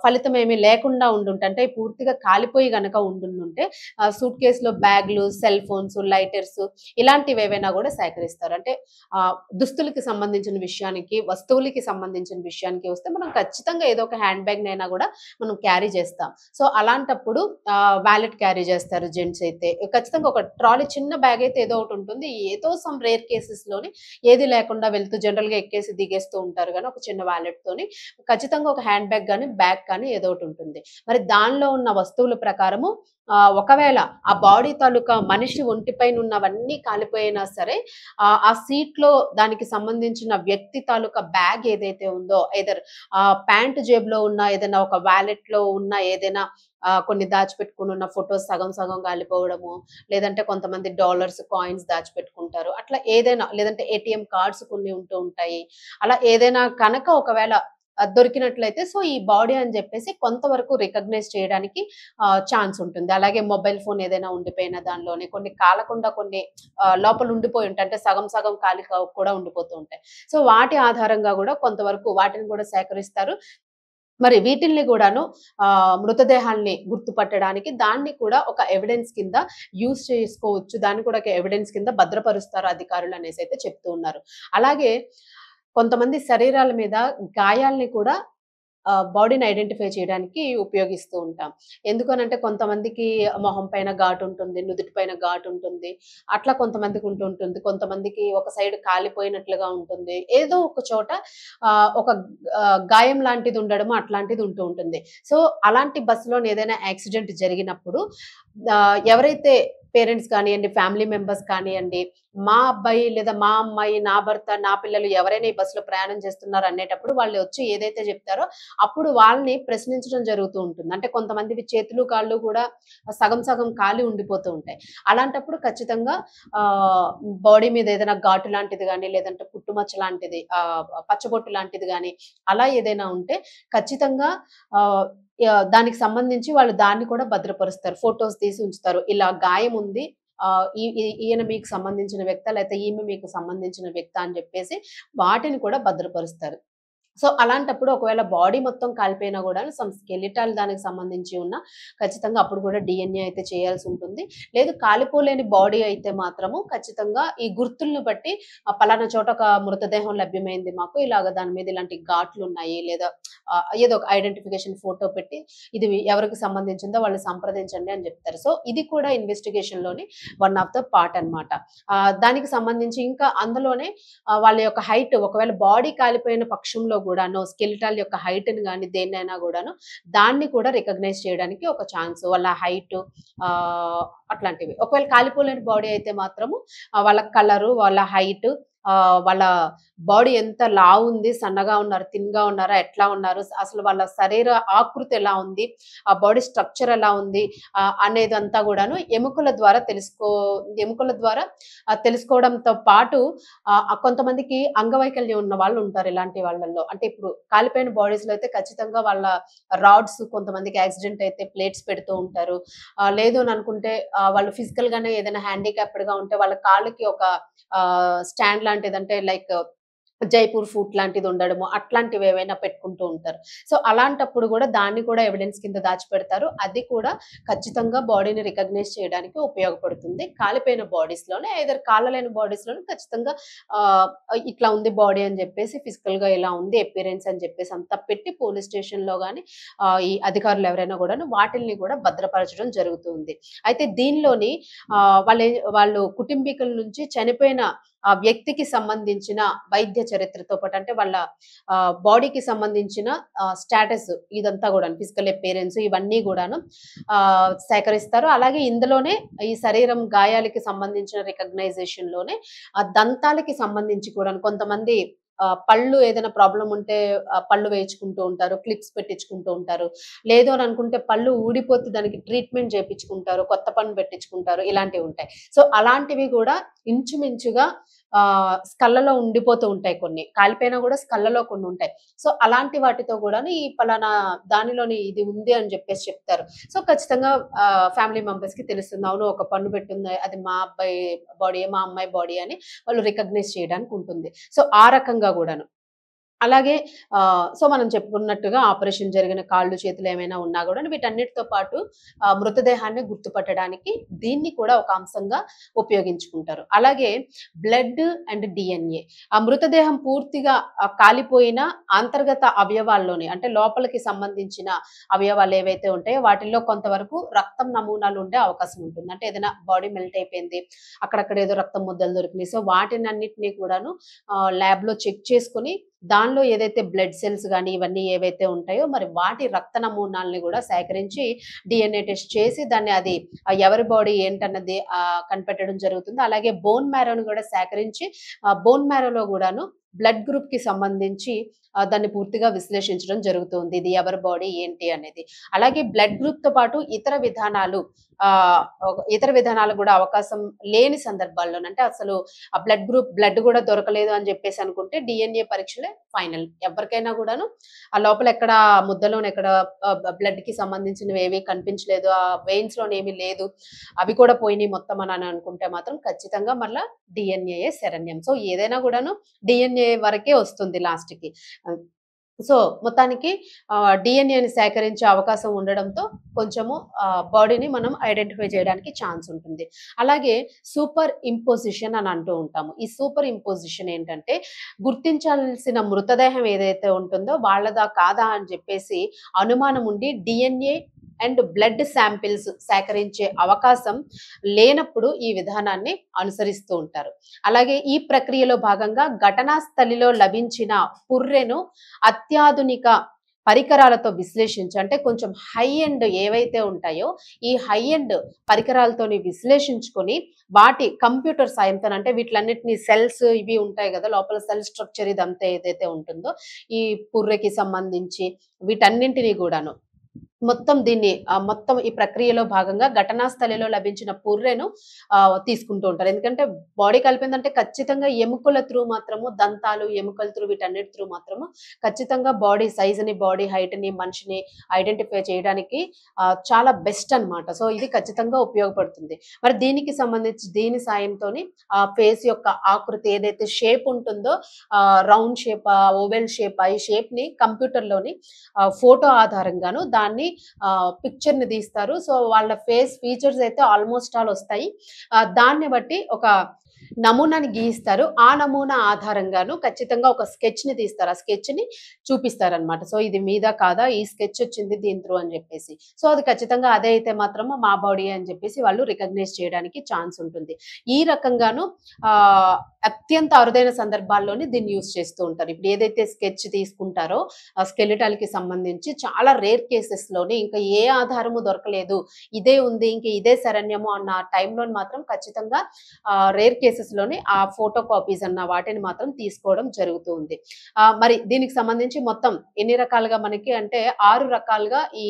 ఫలితం ఏమీ లేకుండా ఉండుంటే అంటే పూర్తిగా కాలిపోయి గనక ఉండుంటే సూట్ కేస్‌లో బ్యాగ్‌లు, సెల్ ఫోన్స్, లైటర్స్ ఇలాంటివేవైనా గూడా సేకరిస్తారు. అంటే దుస్తులకి సంబంధించిన విషయానికి, వస్తువులకి సంబంధించిన విషయానికి వస్తే మనం ఖచ్చితంగా ఏదో ఒక హ్యాండ్ బ్యాగ్‌నైనా గూడా మనం క్యారీ చేస్తాం. సో, అలాంటప్పుడు వాలెట్ క్యారీ చేస్తారు జెంట్స్ అయితే. ఖచ్చితంగా ఒక ట్రాలీ చిన్న బ్యాగ్ అయితే ఏదో ఒకటి ఉంటుంది. ఏదో సమ్ రేర్ కేసెస్‌లోని ఏది లేకుండా వెళ్తూ జనరల్‌గా ఎక్కేసి దిగేస్తూ ఉంటారు గానీ ఒక చిన్న వాలెట్‌తోని. ఖచ్చితంగా ఒక హ్యాండ్ బ్యాగ్ గానీ, బ్యాగ్ కానీ ఏదో ఒకటి ఉంటుంది. మరి దానిలో ఉన్న వస్తువుల ప్రకారము ఒకవేళ ఆ బాడీ తాలూకా మనిషి ఒంటిపైన ఉన్నవన్నీ కాలిపోయినా సరే ఆ సీట్‌లో దానికి సంబంధించిన వ్యక్తి తాలూకా బ్యాగ్ ఏదైతే ఉందో ఐదర్ ప్యాంట్ జేబులో ఉన్న ఏదైనా ఒక వాలెట్‌లో ఉన్న ఏదైనా కొన్ని దాచిపెట్టుకొనున్న ఫోటోస్ సగం సగం కాలిపోవడము, లేదంటే కొంతమంది డాలర్స్, కాయిన్స్ దాచిపెట్టుకుంటారు. అట్లా ఏదైనా లేదంటే ఏటీఎం కార్డ్స్ కొన్ని ఉంటూ ఉంటాయి. అలా ఏదైనా కనక ఒకవేళ దొరికినట్లయితే సో, ఈ బాడీ అని జెప్పేసి కొంతవరకు రికగ్నైజ్ చేయడానికి ఛాన్స్ ఉంటుంది. అలాగే మొబైల్ ఫోన్ ఏదైనా ఉండిపోయిన దానిలోనే కొన్ని కాలకుండా కొన్ని లోపల ఉండిపోయి ఉంటాయి. అంటే సగం సగం కాలి కూడా ఉండిపోతూ ఉంటాయి. సో, వాటి ఆధారంగా గూడా కొంతవరకు వాటిని గూడా సేకరిస్తారు. మరి వీటిల్ని గూడాను మృతదేహాల్ని గుర్తుపట్టడానికి దాన్ని కూడా ఒక ఎవిడెన్స్ కింద యూజ్ చేసుకోవచ్చు. దాన్ని కూడా ఒక ఎవిడెన్స్ కింద భద్రపరుస్తారు అధికారులనేసైతే చెప్తూ ఉన్నారు. అలాగే కొంతమంది శరీరాల మీద గాయాల్ని కూడా బాడీని ఐడెంటిఫై చేయడానికి ఉపయోగిస్తూ ఉంటాం. ఎందుకనంటే కొంతమందికి మొహం పైన ఘాటుంటుంది, నుదుటి పైన ఘాటుంటుంది. అట్లా కొంతమందికి ఉంటుంటుంది. కొంతమందికి ఒక సైడ్ కాలిపోయినట్లుగా ఉంటుంది. ఏదో ఒక చోట ఒక గాయం లాంటిది ఉండడము అట్లాంటిది ఉంటూ ఉంటుంది. సో, అలాంటి బస్సులోని ఏదైనా యాక్సిడెంట్ జరిగినప్పుడు ఎవరైతే పేరెంట్స్ కానియండి, ఫ్యామిలీ మెంబర్స్ కానియండి, మా అబ్బాయి లేదా మా అమ్మాయి, నా భర్త, నా పిల్లలు ఎవరైనా ఈ బస్సులో ప్రయాణం చేస్తున్నారు అనేటప్పుడు వాళ్ళు వచ్చి ఏదైతే చెప్తారో అప్పుడు వాళ్ళని ప్రశ్నించడం జరుగుతూ ఉంటుంది. అంటే కొంతమందివి చేతులు, కాళ్ళు కూడా సగం సగం కాలి ఉండిపోతూ ఉంటాయి. అలాంటప్పుడు ఖచ్చితంగా ఆహ్, బాడీ మీద ఏదైనా ఘాటు లాంటిది గాని, లేదంటే పుట్టుమచ్చ లాంటిది పచ్చబొట్టు లాంటిది గాని అలా ఏదైనా ఉంటే ఖచ్చితంగా ఆహ్, దానికి సంబంధించి వాళ్ళు దాన్ని కూడా భద్రపరుస్తారు. ఫోటోస్ తీసి ఉంచుతారు. ఇలా గాయం ఉంది. ఈయన మీకు సంబంధించిన వ్యక్తా? లేకపోతే ఈమె మీకు సంబంధించిన వ్యక్తా? అని చెప్పేసి వాటిని కూడా భద్రపరుస్తారు. సో, అలాంటప్పుడు ఒకవేళ బాడీ మొత్తం కాలిపోయినా గూడాను సమ్ స్కెలిటల్ దానికి సంబంధించి ఉన్న ఖచ్చితంగా అప్పుడు గూడా డీఎన్ఏ అయితే చేయాల్సుంటుంది. లేదు కాలిపోలేని బాడీ అయితే మాత్రము ఖచ్చితంగా ఈ గుర్తులను బట్టి పలానా చోట ఒక మృతదేహం లభ్యమైంది మాకు. ఇలాగ దాని మీద ఇలాంటి ఘాట్లున్నాయి. లేదా ఏదో ఒక ఐడెంటిఫికేషన్ ఫోటో పెట్టి ఇది ఎవరికి సంబంధించిందో వాళ్ళు సంప్రదించండి అని జెప్తారు. సో, ఇది కూడా ఇన్వెస్టిగేషన్‌లోని వన్ ఆఫ్ ద పార్ట్ అన్నమాట. దానికి సంబంధించి ఇంకా అందులోనే వాళ్ళ యొక్క హైట్ ఒకవేళ బాడీ కాలిపోయిన పక్షంలో గూడాను స్కెలిటల్ యొక్క హైట్‌ని గాని దేన్నైనా గూడాను దాన్ని కూడా రికగ్నైజ్ చేయడానికి ఒక ఛాన్స్. వాళ్ళ హైటు అట్లాంటివి. ఒకవేళ కాలిపోలేని బాడీ అయితే మాత్రము వాళ్ళ కలరు, వాళ్ళ హైటు, వాళ్ళ బాడీ ఎంత లావుంది, సన్నగా ఉన్నారు, థిన్‌గా ఉన్నారా, ఎట్లా ఉన్నారు, అసలు వాళ్ళ శరీర ఆకృతి ఎలా ఉంది, ఆ బాడీ స్ట్రక్చర్ ఎలా ఉంది అనేదంతా గూడాను ఎముకల ద్వారా తెలుసుకోవడంతో పాటు కొంతమందికి అంగవైకల్యం ఉన్న వాళ్ళు ఉంటారు ఇలాంటి వాళ్ళల్లో. అంటే ఇప్పుడు కాలిపోయిన బాడీస్‌లో అయితే ఖచ్చితంగా వాళ్ళ రాడ్స్ కొంతమందికి యాక్సిడెంట్ అయితే ప్లేట్స్ పెడుతూ ఉంటారు. లేదు అని అనుకుంటే వాళ్ళు ఫిజికల్‌గానే ఏదైనా హ్యాండిక్యాప్డ్‌గా ఉంటే వాళ్ళ కాళ్ళకి ఒక స్టాండ్ లాంటిదంటే లైక్ జైపూర్ ఫూట్ లాంటిది ఉండడము, అట్లాంటివేవైనా పెట్టుకుంటూ ఉంటారు. సో, అలాంటప్పుడు గూడా దాన్ని కూడా ఎవిడెన్స్ కింద దాచిపెడతారు. అది కూడా ఖచ్చితంగా బాడీని రికగ్నైజ్ చేయడానికి ఉపయోగపడుతుంది. కాలిపోయిన బాడీస్‌లోనే ఐదర్ కాలలేని బాడీస్‌లోనే ఖచ్చితంగా ఆహ్, ఇట్లా ఉంది బాడీ అని జెప్పేసి ఫిజికల్‌గా ఇలా ఉంది అపియరెన్స్ అని జెప్పేసి అంతా పెట్టి పోలీస్ స్టేషన్‌లో గాని ఈ అధికారులు ఎవరైనా గూడాను వాటిల్ని గూడా భద్రపరచడం జరుగుతుంది. అయితే దీనిలోని వాళ్ళు కుటుంబీకుల నుంచి చనిపోయిన ఆ వ్యక్తికి సంబంధించిన వైద్య చరిత్రతో పాటు అంటే వాళ్ళ బాడీకి సంబంధించిన స్టేటస్ ఇదంతా గూడాను ఫిజికల్ అపియరెన్స్ ఇవన్నీ గూడాను సేకరిస్తారు. అలాగే ఇందులోనే ఈ శరీరం గాయాలకి సంబంధించిన రికగ్నైజేషన్‌లోనే దంతాలకి సంబంధించి కూడాను కొంతమంది పళ్ళు ఏదైనా ప్రాబ్లమ్ ఉంటే పళ్ళు వేయించుకుంటూ ఉంటారు. క్లిప్స్ పెట్టించుకుంటూ ఉంటారు. లేదు అని అనుకుంటే పళ్ళు ఊడిపోతే దానికి ట్రీట్మెంట్ చేపించుకుంటారు. కొత్త పన్ను పెట్టించుకుంటారు. ఇలాంటివి ఉంటాయి. సో, అలాంటివి గూడా ఇంచుమించుగా స్కల్లలో ఉండిపోతూ ఉంటాయి కొన్ని. కాలిపోయినా గూడా స్కల్లలో కొన్నుంటాయి. సో, అలాంటి వాటితో గూడాను ఈ పలానా దానిలోని ఇది ఉంది అని జెప్పేసి చెప్తారు. సో, ఖచ్చితంగా ఫ్యామిలీ మెంబర్స్‌కి తెలుస్తుంది. అవును ఒక పన్ను పెట్టుంది. అది మా అబ్బాయి బాడీయే, మా అమ్మాయి బాడీ అని వాళ్ళు రికగ్నైజ్ చేయడానికి ఉంటుంది. సో, ఆ రకంగా గూడాను. అలాగే సో, మనం చెప్పుకున్నట్టుగా ఆపరేషన్ జరిగిన కాళ్ళు, చేతులు ఏమైనా ఉన్నా గూడాను వీటన్నిటితో పాటు మృతదేహాన్ని గుర్తుపట్టడానికి దీన్ని కూడా ఒక అంశంగా ఉపయోగించుకుంటారు. అలాగే బ్లడ్ అండ్ డీఎన్ఏ. ఆ మృతదేహం పూర్తిగా కాలిపోయిన అంతర్గత అవయవాల్లోని అంటే లోపలికి సంబంధించిన అవయవాలు ఏవైతే ఉంటాయో వాటిల్లో కొంతవరకు రక్తం నమూనాలు ఉండే అవకాశం ఉంటుంది. అంటే ఏదైనా బాడీ మెల్ట్ అయిపోయింది. అక్కడక్కడ ఏదో రక్తం ముద్దలు దొరికినాయి. సో, వాటినన్నిటిని కూడాను ల్యాబ్‌లో చెక్ చేసుకొని దానిలో ఏదైతే బ్లడ్ సెల్స్ గాని, ఇవన్నీ ఏవైతే ఉంటాయో మరి వాటి రక్త నమూనాల్ని గూడా సేకరించి డీఎన్ఏ టెస్ట్ చేసి దాన్ని అది ఎవరి బాడీ ఏంటన్నది కనిపెట్టడం జరుగుతుంది. అలాగే బోన్ మ్యారోని గూడా సేకరించి బోన్ మ్యారోలో గూడాను బ్లడ్ గ్రూప్‌కి సంబంధించి దాన్ని పూర్తిగా విశ్లేషించడం జరుగుతుంది. ఇది ఎవరి బాడీ ఏంటి అనేది. అలాగే బ్లడ్ గ్రూప్‌తో పాటు ఇతర విధానాలకు గూడా అవకాశం లేని సందర్భాల్లోనే అంటే అసలు ఆ బ్లడ్ గూడా దొరకలేదు అని జెప్పేసి అనుకుంటే డీఎన్ఏ పరీక్షలే ఫైనల్. ఎవరికైనా గూడాను ఆ లోపల ఎక్కడ ముద్దలోని ఎక్కడ బ్లడ్‌కి సంబంధించినవి ఏవి కనిపించలేదు. ఆ వెయిన్స్‌లోనేమి లేదు. అవి కూడా పోయినాయి మొత్తం అని అనుకుంటే మాత్రం ఖచ్చితంగా మళ్ళా డీఎన్ఏయే శరణ్యం. సో, ఏదైనా గూడాను డీఎన్ఏ వరకే వస్తుంది లాస్ట్‌కి. ఆహ్, సో, మొత్తానికి డీఎన్ఏని సేకరించే అవకాశం ఉండడంతో కొంచెము బాడీని మనం ఐడెంటిఫై చేయడానికి ఛాన్స్ ఉంటుంది. అలాగే సూపర్ ఇంపోజిషన్ అని అంటూ ఉంటాము. ఈ సూపర్ ఇంపోజిషన్ ఏంటంటే గుర్తించాల్సిన మృతదేహం ఏదైతే ఉంటుందో వాళ్ళదా కాదా అని చెప్పేసి అనుమానం ఉండి డీఎన్ఏ అండ్ బ్లడ్ శాంపిల్స్ సేకరించే అవకాశం లేనప్పుడు ఈ విధానాన్ని అనుసరిస్తూ ఉంటారు. అలాగే ఈ ప్రక్రియలో భాగంగా ఘటనా స్థలిలో లభించిన పుర్రెను అత్యాధునిక పరికరాలతో విశ్లేషించి అంటే కొంచెం హై ఎండ్ ఏవైతే ఉంటాయో, ఈ హై ఎండ్ పరికరాలతోని విశ్లేషించుకొని వాటి కంప్యూటర్ సాయంతోని అంటే వీటిలన్నిటిని సెల్స్ ఇవి ఉంటాయి గదా! లోపల సెల్ స్ట్రక్చర్ ఇదంతా ఏదైతే ఉంటుందో, ఈ పుర్రెకి సంబంధించి వీటన్నింటిని గూడాను మొత్తం దీన్ని మొత్తం ఈ ప్రక్రియలో భాగంగా ఘటనా స్థలిలో లభించిన పుర్రెను తీసుకుంటూ ఉంటారు. ఎందుకంటే బాడీ కలిపిందంటే ఖచ్చితంగా ఎముకల త్రూ మాత్రము దంతాలు, ఎముకల త్రూ వీటన్నిటి త్రూ మాత్రము ఖచ్చితంగా బాడీ సైజ్‌ని, బాడీ హైట్‌ని, మనిషిని ఐడెంటిఫై చేయడానికి చాలా బెస్ట్ అన్నమాట. సో, ఇది ఖచ్చితంగా ఉపయోగపడుతుంది. మరి దీనికి సంబంధించి దీని సాయంతోని ఫేస్ యొక్క ఆకృతి ఏదైతే షేప్ ఉంటుందో రౌండ్ షేపా, ఓవెల్ షేపా ఈ షేప్‌ని కంప్యూటర్‌లోని ఫోటో ఆధారంగాను దాన్ని పిక్చర్‌ని తీస్తారు. సో, వాళ్ళ ఫేస్ ఫీచర్స్ అయితే ఆల్‌మోస్ట్ ఆల్ ఒస్తాయి. దాన్ని బట్టి ఒక నమూనాని గీయిస్తారు. ఆ నమూనా ఆధారంగాను ఖచ్చితంగా ఒక స్కెచ్‌ని తీస్తారు. ఆ స్కెచ్‌ని చూపిస్తారనమాట. సో, ఇది మీదా? కాదా? ఈ స్కెచ్ వచ్చింది దీని త్రూ అని జెప్పేసి. సో, అది ఖచ్చితంగా అదే అయితే మాత్రము మా బాడీయే అని జెప్పేసి వాళ్ళు రికగ్నైజ్ చేయడానికి ఛాన్స్ ఉంటుంది. ఈ రకంగాను అత్యంత అరుదైన సందర్భాల్లోనే దీన్ని యూజ్ చేస్తూ ఉంటారు. ఇప్పుడు ఏదైతే స్కెచ్ తీసుకుంటారో ఆ స్కెలిటల్‌కి సంబంధించి చాలా రేర్ కేసెస్‌లోనే ఇంకా ఏ ఆధారము దొరకలేదు. ఇదే ఉంది. ఇంక ఇదే శరణ్యము అన్న టైంలోని మాత్రం ఖచ్చితంగా రేర్ కేసెస్‌లోనే ఆ ఫోటో కాపీస్ అన్న వాటిని మాత్రం తీసుకోవడం జరుగుతూ ఉంది. మరి దీనికి సంబంధించి మొత్తం ఎన్ని రకాలుగా మనకి అంటే 6 రకాలుగా ఈ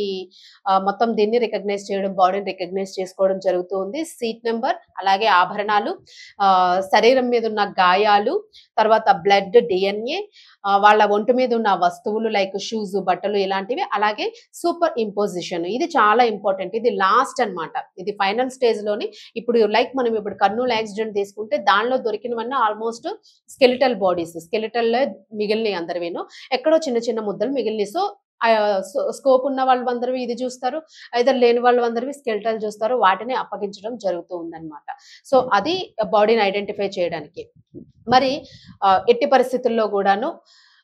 మొత్తం దీన్ని రికగ్నైజ్ చేయడం, బాడీని రికగ్నైజ్ చేసుకోవడం జరుగుతూ ఉంది. సీట్ నంబర్, అలాగే ఆభరణాలు, శరీరం మీద ఉన్న గాయాలు, తర్వాత బ్లడ్, డీఎన్ఏ, వాళ్ళ ఒంటి మీద ఉన్న వస్తువులు లైక్ షూస్, బట్టలు ఇలాంటివి. అలాగే సూపర్ ఇంపోజిషన్ ఇది చాలా ఇంపార్టెంట్. ఇది లాస్ట్ అన్నమాట. ఇది ఫైనల్ స్టేజ్‌లోని ఇప్పుడు లైక్ మనం ఇప్పుడు కర్నూల్ యాక్సిడెంట్ తీసుకుంటే దానిలో దొరికినవన్నీ ఆల్‌మోస్ట్ స్కెలిటల్ బాడీస్. స్కెలిటల్‌లో మిగిలినయి అందరివిను. ఎక్కడో చిన్న చిన్న ముద్దలు మిగిలినయి. సో, స్కోప్ ఉన్న వాళ్ళందరూ ఇది జూస్తారు. ఐదర్ లేని వాళ్ళందరివి స్కెలిటల్ జూస్తారు. వాటిని అప్పగించడం జరుగుతూ ఉందన్నమాట. సో, అది బాడీని ఐడెంటిఫై చేయడానికి. మరి ఎట్టి పరిస్థితుల్లో గూడాను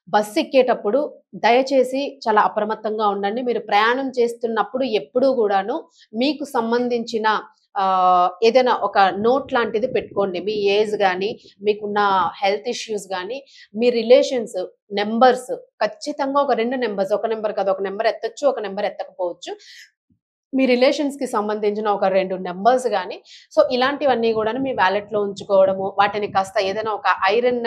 బస్సు ఎక్కేటప్పుడు దయచేసి చాలా అప్రమత్తంగా ఉండండి. మీరు ప్రయాణం చేస్తున్నప్పుడు ఎప్పుడూ గూడాను మీకు సంబంధించిన ఏదైనా ఒక నోట్ లాంటిది పెట్టుకోండి. మీ ఏజ్ గాని, మీకున్న హెల్త్ ఇష్యూస్ గాని, మీ రిలేషన్స్ నంబర్స్ ఖచ్చితంగా ఒక 2 నంబర్స్, ఒక నంబర్ కాదు. ఒక నంబర్ ఎత్తొచ్చు, ఒక నంబర్ ఎత్తకపోవచ్చు. మీ రిలేషన్స్‌కి సంబంధించిన ఒక 2 నంబర్స్ గాని, సో, ఇలాంటివన్నీ గూడాను మీ వాలెట్‌లో ఉంచుకోవడము, వాటిని కాస్త ఏదైనా ఒక ఐరన్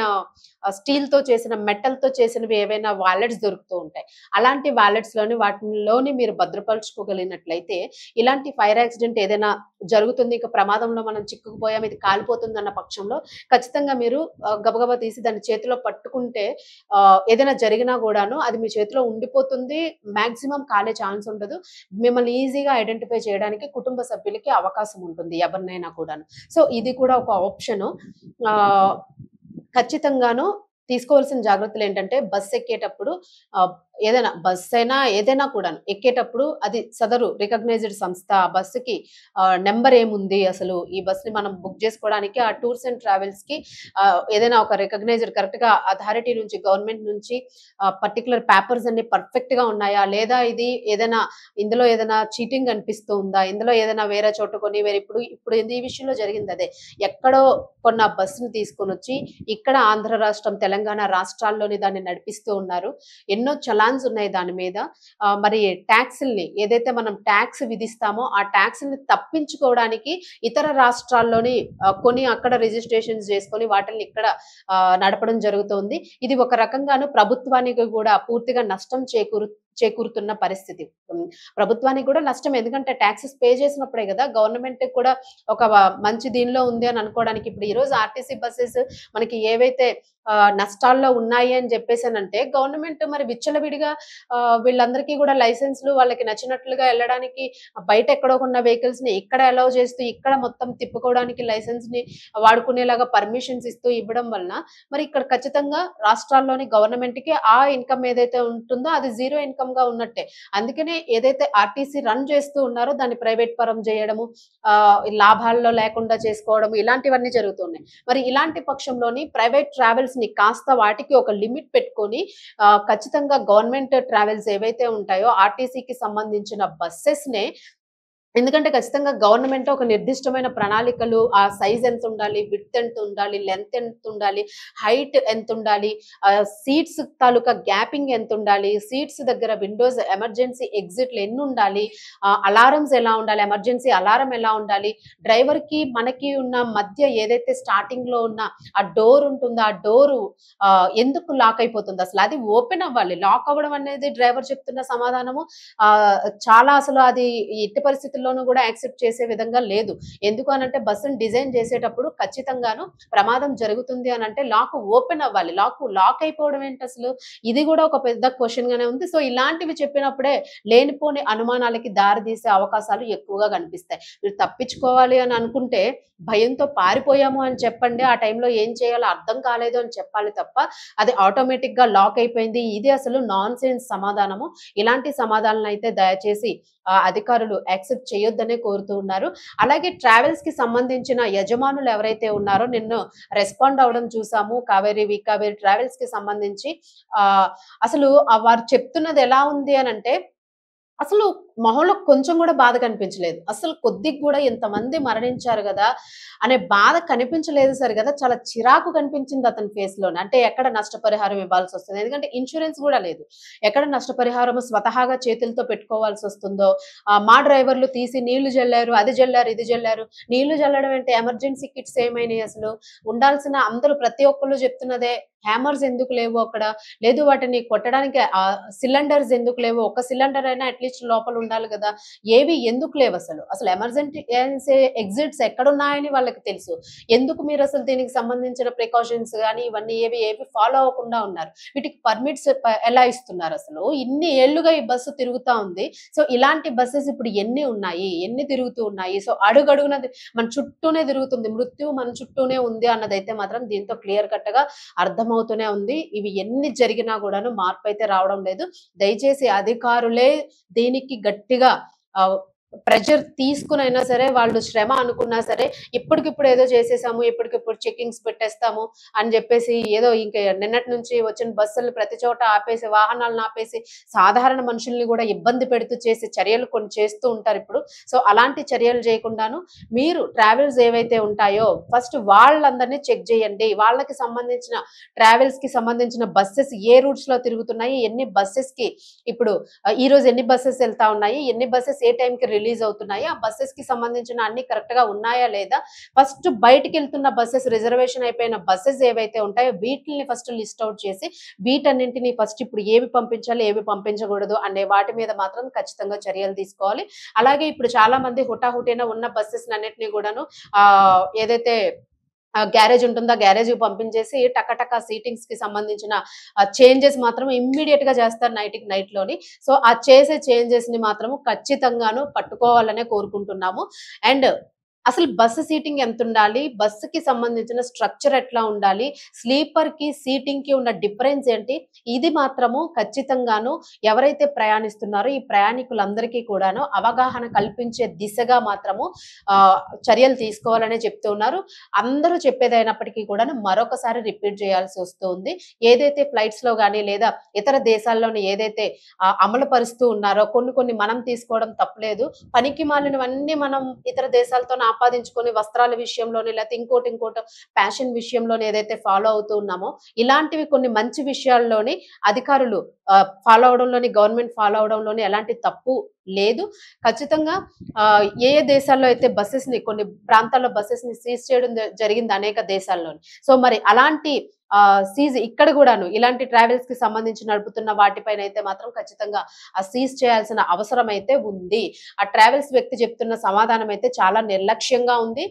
స్టీల్‌తో చేసిన, మెటల్‌తో చేసినవి ఏవైనా వాలెట్స్ దొరుకుతూ ఉంటాయి. అలాంటి వాలెట్స్‌లోని వాటిలోని మీరు భద్రపరుచుకోగలిగినట్లయితే, ఇలాంటి ఫైర్ యాక్సిడెంట్ ఏదైనా జరుగుతుంది, ఇక ప్రమాదంలో మనం చిక్కుకుపోయాం, ఇది కాలిపోతుందన్న పక్షంలో ఖచ్చితంగా మీరు గబగబా తీసి దాన్ని చేతిలో పట్టుకుంటే ఏదైనా జరిగినా గూడాను అది మీ చేతిలో ఉండిపోతుంది. మాక్సిమం కాలే ఛాన్స్ ఉండదు. మిమ్మల్ని ఈజీగా ఐడెంటిఫై చేయడానికి కుటుంబ సభ్యులకి అవకాశం ఉంటుంది ఎవరినైనా కూడాను. సో, ఇది కూడా ఒక ఆప్షను. ఆహ్, ఖచ్చితంగాను తీసుకోవాల్సిన జాగ్రత్తలేంటంటే బస్ ఎక్కేటప్పుడు ఏదైనా బస్సయినా ఏదైనా కూడాను ఎక్కేటప్పుడు అది సదరు రికగ్నైజ్డ్ సంస్థ ఆ బస్సుకి నంబర్ ఏముంది అసలు ఈ బస్‌ని మనం బుక్ జేసుకోవడానికి ఆ టూర్స్ అండ్ ట్రావెల్స్‌కి ఏదైనా ఒక రికగ్నైజ్డ్ కరెక్ట్‌గా అథారిటీ నుంచి గవర్నమెంట్ నుంచి పర్టిక్యులర్ పేపర్స్ అన్నీ పర్ఫెక్ట్‌గా ఉన్నాయా? లేదా ఇది ఏదైనా ఇందులో ఏదైనా చీటింగ్ అనిపిస్తూ ఉందా? ఇందులో ఏదైనా వేరే చోట కొని ఇప్పుడు ఈ విషయంలో జరిగిందదే. ఎక్కడో కొన్న బస్‌ని తీసుకొనొచ్చి ఇక్కడ ఆంధ్ర రాష్ట్రం, తెలంగాణ రాష్ట్రాల్లోని దాన్ని నడిపిస్తూ ఉన్నారు. ఎన్నో చలాన్స్ ఉన్నాయి దాని మీద. మరి టాక్సుల్ని ఏదైతే మనం టాక్స్ విధిస్తామో, ఆ టాక్స్‌ని తప్పించుకోవడానికి ఇతర రాష్ట్రాల్లోని కొని అక్కడ రిజిస్ట్రేషన్స్ చేసుకొని వాటిల్ని ఇక్కడ నడపడం జరుగుతోంది. ఇది ఒక రకంగాను ప్రభుత్వానికి గూడా పూర్తిగా నష్టం చేకూరుతున్న పరిస్థితి. ప్రభుత్వానికి గూడా నష్టం. ఎందుకంటే టాక్సెస్ పే చేసినప్పుడే గదా! గవర్నమెంట్‌కి కూడా ఒక మంచి దీనిలో ఉంది అని అనుకోవడానికి ఇప్పుడు ఈరోజు ఆర్టీసీ బసెస్ మనకి ఏవైతే నష్టాల్లో ఉన్నాయి అని జెప్పేసనంటే గవర్నమెంట్ మరి విచ్చలవిడిగా వీళ్ళందరికీ గూడా లైసెన్స్‌లు వాళ్ళకి నచ్చినట్లుగా ఎళ్ళడానికి బయట ఎక్కడో కొన్న వెహికల్స్‌ని ఇక్కడ అలౌ చేస్తూ ఇక్కడ మొత్తం తిప్పుకోవడానికి లైసెన్స్‌ని వాడుకునేలాగా పర్మిషన్స్ ఇస్తూ ఇవ్వడం వలన మరి ఇక్కడ ఖచ్చితంగా రాష్ట్రాల్లోని గవర్నమెంట్‌కి ఆ ఇన్‌కమ్ ఏదైతే ఉంటుందో అది జీరో ఇన్‌కమ్‌గా ఉన్నట్టే. అందుకనే ఏదైతే ఆర్టీసీ రన్ చేస్తూ ఉన్నారో దాన్ని ప్రైవేట్ పరం జేయడము, లాభాల్లో లేకుండా చేసుకోవడము ఇలాంటివన్నీ జరుగుతున్నాయి. మరి ఇలాంటి పక్షంలోని ప్రైవేట్ ట్రావెల్స్‌ని కాస్త వాటికి ఒక లిమిట్ పెట్టుకొని ఖచ్చితంగా గవర్నమెంట్ ట్రావెల్స్ ఏవైతే ఉంటాయో ఆర్టీసీకి సంబంధించిన బసెస్‌నే ఎందుకంటే ఖచ్చితంగా గవర్నమెంట్ ఒక నిర్దిష్టమైన ప్రణాళికలు, ఆ సైజ్ ఎంతుండాలి, విడ్త్ ఎంతుండాలి, లెంత్ ఎంతుండాలి, హైట్ ఎంతుండాలి, సీట్స్ తాలూకా గ్యాపింగ్ ఎంతుండాలి, సీట్స్ దగ్గర విండోస్ ఎమర్జెన్సీ ఎగ్జిట్‌లు ఎన్నుండాలి, అలారమ్స్ ఎలా ఉండాలి, ఎమర్జెన్సీ అలారం ఎలా ఉండాలి, డ్రైవర్‌కి మనకి ఉన్న మధ్య ఏదైతే స్టార్టింగ్‌లో ఉన్న ఆ డోర్ ఉంటుందో, ఆ డోరు ఎందుకు లాక్ అయిపోతుంది అసలు? అది ఓపెన్ అవ్వాలి. లాక్ అవ్వడం అనేది డ్రైవర్ చెప్తున్న సమాధానము చాలా అసలు అది ఎట్టి పరిస్థితుల్లోనూ కూడా యాక్సెప్ట్ చేసే విధంగా లేదు. ఎందుకు అనంటే బస్సుని డిజైన్ చేసేటప్పుడు ఖచ్చితంగాను ప్రమాదం జరుగుతుంది అనంటే లాక్ ఓపెన్ అవ్వాలి. లాక్ అయిపోవడం ఏంటసలు? ఇది కూడా ఒక పెద్ద క్వెషన్ గానే ఉంది. సో, ఇలాంటివి చెప్పినప్పుడే లేనిపోని అనుమానాలకి దారి తీసే అవకాశాలు ఎక్కువగా కనిపిస్తాయి. మీరు తప్పించుకోవాలి అని అనుకుంటే భయంతో పారిపోయాము అని చెప్పండి. ఆ టైంలో ఏం చేయాలో అర్థం కాలేదు అని చెప్పాలి తప్ప, అది ఆటోమేటిక్‌గా లాక్ అయిపోయింది. ఇది అసలు నాన్‌సెన్స్ సమాధానము. ఇలాంటి సమాధానాలనైతే దయచేసి అధికారులు యాక్సెప్ట్ చేయొద్దనే కోరుతూ ఉన్నారు. అలాగే ట్రావెల్స్‌కి సంబంధించిన యజమానులు ఎవరైతే ఉన్నారో నిన్ను రెస్పాండ్ అవ్వడం చూసాము. కావేరి ట్రావెల్స్‌కి సంబంధించి అసలు వారు చెప్తున్నది ఎలా ఉంది అనంటే అసలు మొహంలో కొంచెం గూడా బాధ కనిపించలేదు. అసలు కొద్దిగా గూడా ఇంతమంది మరణించారు గదా! అనే బాధ కనిపించలేదు సరి గదా! చాలా చిరాకు కనిపించింది అతని ఫేస్‌లోనే. అంటే ఎక్కడ నష్టపరిహారం ఇవ్వాల్సొస్తది. ఎందుకంటే ఇన్స్యూరెన్స్ గూడా లేదు. ఎక్కడ నష్టపరిహారం స్వతహాగా చేతులతో పెట్టుకోవాల్సొస్తుందో, మా డ్రైవర్లు తీసి నీళ్లు జల్లారు, అది జల్లారు, ఇది జల్లారు. నీళ్లు జల్లడం ఏంటి? ఎమర్జెన్సీ కిట్స్ ఏమైనాయి అసలు? ఉండాల్సిన అందరూ ప్రతి ఒక్కళ్ళు చెప్తున్నదే హ్యామర్స్ ఎందుకు లేవు అక్కడ? లేదు వాటిని కొట్టడానికి సిలిండర్స్ ఎందుకు లేవు? ఒక సిలిండర్ అయినా అట్‌లీస్ట్ లోపల ఉండాలి గదా! ఏవి ఎందుకు లేవసలు? అసలు ఎమర్జెన్సీ ఎగ్జిట్స్ ఎక్కడున్నాయని వాళ్ళకి తెలుసు. ఎందుకు మీరసలు దీనికి సంబంధించిన ప్రికాషన్స్ గాని ఇవన్నీ ఏవి ఫాలో అవ్వకుండా ఉన్నారు? వీటికి పర్మిట్స్ ఎలా ఇస్తున్నారసలు? ఇన్ని ఏళ్లుగా ఈ బస్సు తిరుగుతా ఉంది. సో, ఇలాంటి బసెస్ ఇప్పుడు ఎన్ని ఉన్నాయి? ఎన్ని తిరుగుతూ ఉన్నాయి? సో, అడుగడుగున మన చుట్టూనే తిరుగుతుంది. మృత్యువు మన చుట్టూనే ఉంది అన్నదైతే మాత్రం దీంతో క్లియర్ కట్‌గా అర్థమవుతూనే ఉంది. ఇవి ఎన్ని జరిగినా గూడాను మార్పయితే రావడం లేదు. దయచేసి అధికారులే దీనికి గట్టిగా ఆహ్, ప్రెషర్ తీసుకొనైనా సరే, వాళ్ళు శ్రమ అనుకున్నా సరే, ఇప్పటికిప్పుడు ఏదో చేసేసాము, ఇప్పటికిప్పుడు చెకింగ్స్ పెట్టేస్తాము అని జెప్పేసి ఏదో ఇంక నిన్నటి నుంచి వచ్చిన బస్సుల్ని ప్రతి చోట ఆపేసి, వాహనాలను ఆపేసి, సాధారణ మనుషుల్ని గూడా ఇబ్బంది పెడుతూ చేసే చర్యలు కొన్ని చేస్తూ ఉంటారిప్పుడు. సో, అలాంటి చర్యలు జేయకుండాను మీరు ట్రావెల్స్ ఏవైతే ఉంటాయో ఫస్ట్ వాళ్ళందరిని చెక్ జేయండి. వాళ్ళకి సంబంధించిన ట్రావెల్స్‌కి సంబంధించిన బసెస్ ఏ రూట్స్‌లో తిరుగుతున్నాయి, ఎన్ని బసెస్‌కి ఇప్పుడు ఈరోజు ఎన్ని బసెస్ ఎళ్తా ఉన్నాయి, ఎన్ని బసెస్ ఏ టైంకి రిలీజ్ అవుతున్నాయి, ఆ బసెస్‌కి సంబంధించిన అన్ని కరెక్ట్‌గా ఉన్నాయా లేదా, ఫస్ట్ బయటికెళ్తున్న బసెస్ రిజర్వేషన్ అయిపోయిన బసెస్ ఏవైతే ఉంటాయో వీటిల్ని ఫస్ట్ లిస్ట్ ఔట్ చేసి వీటన్నింటిని ఫస్ట్ ఇప్పుడు ఏవి పంపించాలి, ఏవి పంపించకూడదు అనే వాటి మీద మాత్రం ఖచ్చితంగా చర్యలు తీసుకోవాలి. అలాగే ఇప్పుడు చాలా మంది హుటాహుటిన ఉన్న బసెస్‌నన్నిటిని గూడాను ఏదైతే గ్యారేజ్ ఉంటుందో ఆ గ్యారేజ్‌కి పంపించేసి టక సీటింగ్స్‌కి సంబంధించిన చేంజెస్ మాత్రం ఇమ్మీడియేట్‌గా చేస్తారు నైట్‌లోని. సో, ఆ చేసే చేంజెస్‌ని మాత్రము ఖచ్చితంగాను పట్టుకోవాలనే కోరుకుంటున్నాము. అండ్ అసలు బస్సు సీటింగ్ ఎంతుండాలి? బస్సుకి సంబంధించిన స్ట్రక్చర్ ఎట్లా ఉండాలి? స్లీపర్‌కి, సీటింగ్‌కి ఉన్న డిఫరెన్స్ ఏంటి? ఇది మాత్రము ఖచ్చితంగాను ఎవరైతే ప్రయాణిస్తున్నారో ఈ ప్రయాణికులందరికీ కూడాను అవగాహన కల్పించే దిశగా మాత్రము ఆహ్, చర్యలు తీసుకోవాలనే చెప్తూ ఉన్నారు. అందరూ చెప్పేదైనప్పటికీ కూడాను మరొకసారి రిపీట్ చేయాల్సి వస్తూ ఉంది. ఏదైతే ఫ్లైట్స్‌లో గాని లేదా ఇతర దేశాల్లోని ఏదైతే అమలు పరుస్తూ ఉన్నారో కొన్ని మనం తీసుకోవడం తప్పులేదు. పనికిమాలినవన్నీ మనం ఇతర దేశాలతోని ఆపాదించుకొని వస్త్రాల విషయంలోని లేతే ఇంకోటో ఫ్యాషన్ విషయంలోని ఏదైతే ఫాలో అవుతూ ఉన్నామో, ఇలాంటివి కొన్ని మంచి విషయాల్లోని అధికారులు ఫాలో అవ్వడంలోని గవర్నమెంట్ ఫాలో అవ్వడంలోని ఎలాంటి తప్పు లేదు. ఖచ్చితంగా ఏ దేశాల్లో అయితే కొన్ని ప్రాంతాల్లో బసెస్‌ని సీజ్ చేయడం జరిగింది అనేక దేశాల్లోని. సో, మరి అలాంటి ఇక్కడ గూడాను ఇలాంటి ట్రావెల్స్‌కి సంబంధించి నడుపుతున్న వాటిపైనైతే మాత్రం ఖచ్చితంగా సీజ్ చేయాల్సిన అవసరం అయితే ఉంది. ఆ ట్రావెల్స్ వ్యక్తి చెప్తున్న సమాధానం అయితే చాలా నిర్లక్ష్యంగా ఉంది.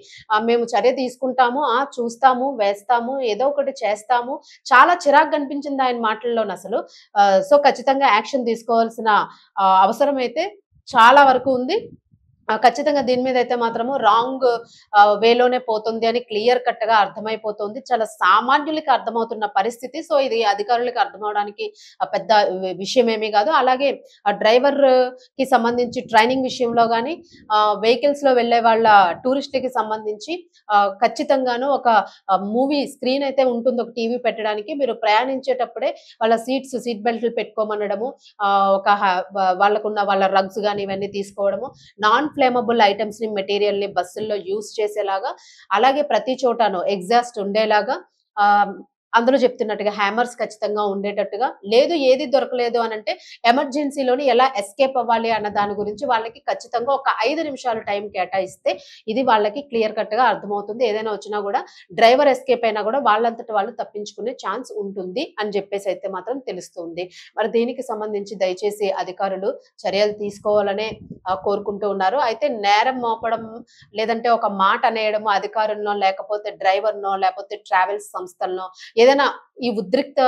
మేము చర్య తీసుకుంటాము, చూస్తాము, వేస్తాము, ఏదో ఒకటి చేస్తాము. చాలా చిరాకు కనిపించింది ఆయన మాటల్లోనసలు. సో, ఖచ్చితంగా యాక్షన్ తీసుకోవాల్సిన అవసరం అయితే చాలా వరకు ఉంది. ఖచ్చితంగా దీని మీదయితే మాత్రము రాంగ్ వేలోనే పోతుంది అని క్లియర్ కట్‌గా అర్థమైపోతుంది. చాలా సామాన్యులకి అర్థమవుతున్న పరిస్థితి. సో, ఇది అధికారులకి అర్థమవడానికి పెద్ద విషయమేమీ గాదు. అలాగే డ్రైవర్‌కి సంబంధించి ట్రైనింగ్ విషయంలో గాని, వెహికల్స్‌లో వెళ్ళే వాళ్ళ టూరిస్ట్‌లకి సంబంధించి ఖచ్చితంగాను ఒక మూవీ స్క్రీన్ అయితే ఉంటుంది. ఒక టీవీ పెట్టడానికి. మీరు ప్రయాణించేటప్పుడే వాళ్ళ సీట్ బెల్ట్‌లు పెట్టుకోమనడము, ఒక వాళ్ళకున్న వాళ్ళ రగ్స్ గాని ఇవన్నీ తీసుకోవడము. నాన్ ఫ్లేమబుల్ ఐటమ్స్ ని మెటీరియల్ ని బస్సుల్లో యూజ్ చేసేలాగా, అలాగే ప్రతి చోటను ఎగ్జాస్ట్ ఉండేలాగా, ఆహ్, అందులో చెప్తున్నట్టుగా హ్యామర్స్ ఖచ్చితంగా ఉండేటట్టుగా, లేదు ఏది దొరకలేదు అనంటే ఎమర్జెన్సీలోని ఎలా ఎస్కేప్ అవ్వాలి అన్న దాని గురించి వాళ్ళకి ఖచ్చితంగా ఒక 5 నిమిషాలు టైం కేటాయిస్తే ఇది వాళ్ళకి క్లియర్ కట్‌గా అర్థమవుతుంది. ఏదైనా వచ్చినా గూడా డ్రైవర్ ఎస్కేప్ అయినా గూడా వాళ్ళంతట వాళ్ళు తప్పించుకునే ఛాన్స్ ఉంటుంది అని జెప్పేసైతే మాత్రం తెలుస్తుంది. మరి దీనికి సంబంధించి దయచేసి అధికారులు చర్యలు తీసుకోవాలనే కోరుకుంటూ ఉన్నారు. అయితే నేరం మోపడం, లేదంటే ఒక మాట అనేయడము అధికారులనో, లేకపోతే డ్రైవర్‌నో, లేకపోతే ట్రావెల్స్ సంస్థలనో, ఏదైనా ఈ ఉద్రిక్త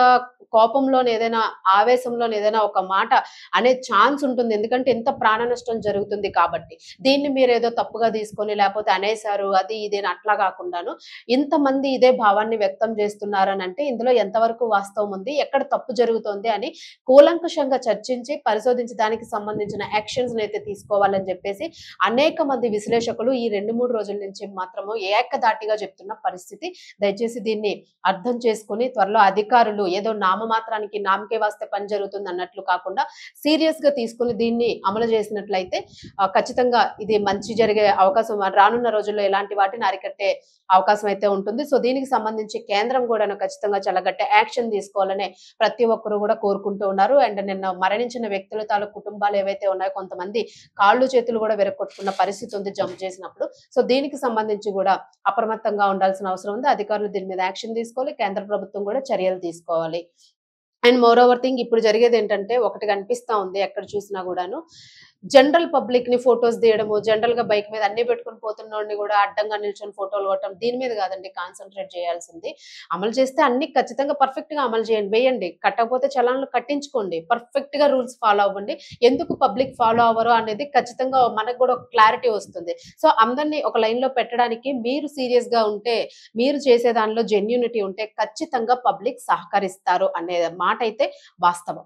కోపంలోని ఏదైనా ఆవేశంలోని ఏదైనా ఒక మాట అనే ఛాన్స్ ఉంటుంది. ఎందుకంటే ఎంత ప్రాణ నష్టం జరుగుతుంది కాబట్టి. దీన్ని మీరేదో తప్పుగా తీసుకొని లేపోతే అనేసారు అది ఇది అని అట్లా గాకుండాను, ఇంతమంది ఇదే భావాన్ని వ్యక్తం జేస్తున్నారనంటే ఇందులో ఎంతవరకు వాస్తవం ఉంది? ఎక్కడ తప్పు జరుగుతోంది? అని కూలంకషంగా చర్చించి, పరిశోధించి దానికి సంబంధించిన యాక్షన్స్‌నైతే తీసుకోవాలని జెప్పేసి అనేక మంది విశ్లేషకులు ఈ 2, 3 రోజుల నుంచి మాత్రము ఏకధాటిగా చెప్తున్న పరిస్థితి. దయచేసి దీన్ని అర్థం చేసుకొని త్వరలో అధికారులు ఏదో నామమాత్రానికి నామకే వాస్తే పని జరుగుతుందన్నట్లు కాకుండా సీరియస్‌గా తీసుకొని దీన్ని అమలు చేసినట్లయితే ఖచ్చితంగా ఇది మంచి జరిగే అవకాశం రానున్న రోజుల్లో ఇలాంటి వాటిని అరికట్టే అవకాశం అయితే ఉంటుంది. సో, దీనికి సంబంధించి కేంద్రం కూడాను ఖచ్చితంగా చాలా గట్టి యాక్షన్ తీసుకోవాలనే ప్రతి ఒక్కరు కూడా కోరుకుంటూ ఉన్నారు. అండ్ నిన్న మరణించిన వ్యక్తుల తాలూకు కుటుంబాలు ఏవైతే ఉన్నాయో కొంతమంది కాళ్ళు చేతులు కూడా విరగ్గొట్టుకున్న పరిస్థితి ఉంది జంప్ చేసినప్పుడు. సో, దీనికి సంబంధించి కూడా అప్రమత్తంగా ఉండాల్సిన అవసరం ఉంది. అధికారులు దీని మీద యాక్షన్ తీసుకోవాలి. కేంద్ర ప్రభుత్వం కూడా చర్యలు తీసుకోవాలి. అండ్ మోర్ ఓవర్ థింగ్ ఇప్పుడు జరిగేదేంటంటే ఒకటి కనిపిస్తా ఉంది ఎక్కడ చూసినా గూడాను. జనరల్ పబ్లిక్‌ని ఫోటోస్ తీయడము, జనరల్‌గా బైక్ మీద అన్నీ పెట్టుకొని పోతున్నోడిని గూడా అడ్డంగా నిల్చొని ఫోటోలు కొట్టడం. దీని మీద కాదండి కాన్సంట్రేట్ చేయాల్సింది. అమలు చేస్తే అన్నీ ఖచ్చితంగా పర్ఫెక్ట్‌గా అమలు చేయండి. వేయండి. కట్టకపోతే చలాన్లు కట్టించుకోండి. పర్ఫెక్ట్‌గా రూల్స్ ఫాలో అవ్వండి. ఎందుకు పబ్లిక్ ఫాలో అవ్వరు అనేది ఖచ్చితంగా మనకు గూడా ఒక క్లారిటీ వస్తుంది. సో, అందరిని ఒక లైన్‌లో పెట్టడానికి మీరు సీరియస్‌గా ఉంటే, మీరు చేసే దానిలో జెన్యూనిటీ ఉంటే ఖచ్చితంగా పబ్లిక్ సహకరిస్తారు అనే మాటైతే వాస్తవం.